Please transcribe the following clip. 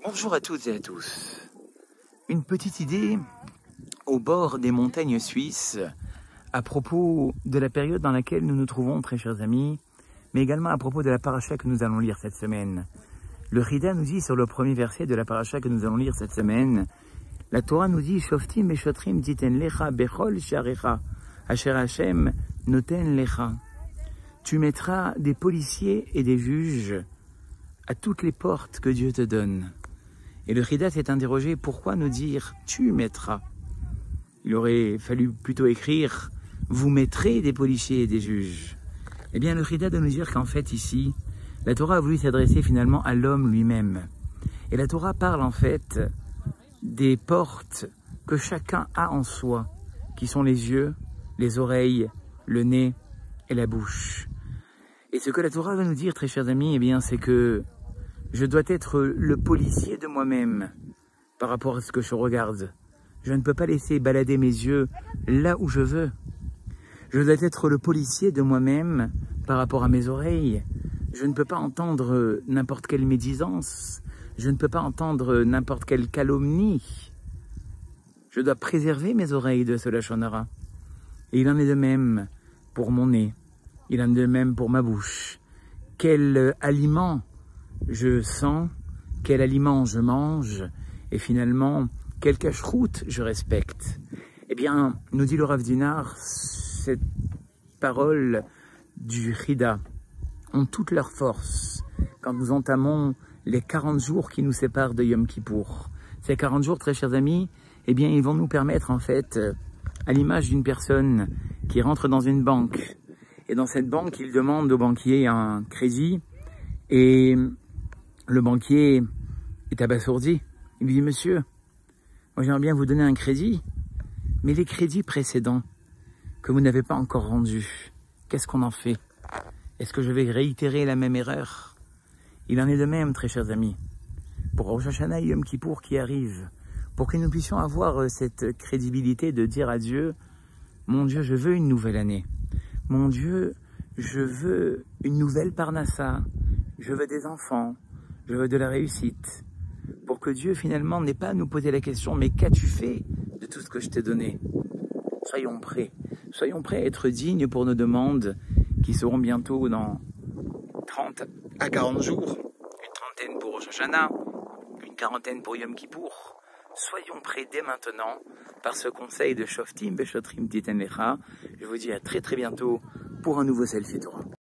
Bonjour à toutes et à tous. Une petite idée au bord des montagnes suisses à propos de la période dans laquelle nous nous trouvons, très chers amis, mais également à propos de la paracha que nous allons lire cette semaine. Le Chida nous dit sur le premier verset de la paracha que nous allons lire cette semaine, la Torah nous dit « Shoftim et shotrim titen lecha bechol sharecha, asher Hashem noten lecha » Tu mettras des policiers et des juges à toutes les portes que Dieu te donne. Et le Chida s'est interrogé, pourquoi nous dire « tu mettras » Il aurait fallu plutôt écrire « vous mettrez des policiers et des juges ». Eh bien, le Chida de nous dire qu'en fait ici, la Torah a voulu s'adresser finalement à l'homme lui-même. Et la Torah parle en fait des portes que chacun a en soi, qui sont les yeux, les oreilles, le nez et la bouche. Et ce que la Torah va nous dire, très chers amis, eh bien, c'est que je dois être le policier de moi-même par rapport à ce que je regarde. Je ne peux pas laisser balader mes yeux là où je veux. Je dois être le policier de moi-même par rapport à mes oreilles. Je ne peux pas entendre n'importe quelle médisance. Je ne peux pas entendre n'importe quelle calomnie. Je dois préserver mes oreilles de ce lashon hara. Et il en est de même pour mon nez. Il en est de même pour ma bouche. Quel aliment je sens, quel aliment je mange, et finalement, quelle cache-route je respecte. Eh bien, nous dit le Rav Dinar, cette parole du Chida ont toute leur force quand nous entamons les 40 jours qui nous séparent de Yom Kippour. Ces 40 jours, très chers amis, eh bien, ils vont nous permettre, en fait, à l'image d'une personne qui rentre dans une banque, et dans cette banque, il demande au banquier un crédit, et le banquier est abasourdi. Il lui dit « Monsieur, moi j'aimerais bien vous donner un crédit, mais les crédits précédents que vous n'avez pas encore rendus, qu'est-ce qu'on en fait? Est-ce que je vais réitérer la même erreur ?» Il en est de même, très chers amis, pour Rosh Hashanah et Yom Kippour qui arrivent, pour que nous puissions avoir cette crédibilité de dire à Dieu « Mon Dieu, je veux une nouvelle année. Mon Dieu, je veux une nouvelle parnassa. Je veux des enfants. Je veux de la réussite. » Pour que Dieu, finalement, n'ait pas à nous poser la question « Mais qu'as-tu fait de tout ce que je t'ai donné ?» Soyons prêts. Soyons prêts à être dignes pour nos demandes qui seront bientôt dans 30 à 40 jours. Une trentaine pour Rosh Hashanah, une quarantaine pour Yom Kippour. Soyons prêts dès maintenant par ce conseil de Shoftim Beshotrim Titen Lecha. Je vous dis à très très bientôt pour un nouveau Selfie Torah.